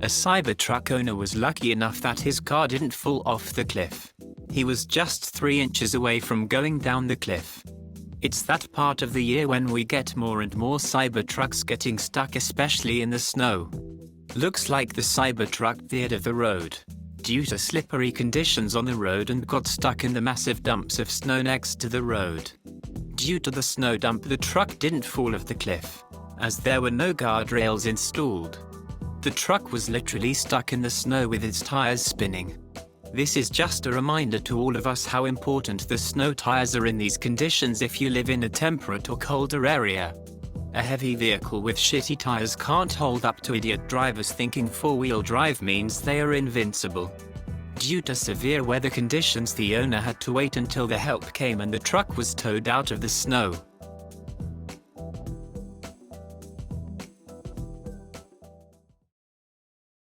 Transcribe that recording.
A Cybertruck owner was lucky enough that his car didn't fall off the cliff. He was just 3 inches away from going down the cliff. It's that part of the year when we get more and more Cybertrucks getting stuck, especially in the snow. Looks like the Cybertruck veered off the road due to slippery conditions on the road and got stuck in the massive dumps of snow next to the road. Due to the snow dump, the truck didn't fall off the cliff, as there were no guardrails installed. The truck was literally stuck in the snow with its tires spinning. This is just a reminder to all of us how important the snow tires are in these conditions if you live in a temperate or colder area. A heavy vehicle with shitty tires can't hold up to idiot drivers thinking four-wheel drive means they are invincible. Due to severe weather conditions, the owner had to wait until the help came and the truck was towed out of the snow.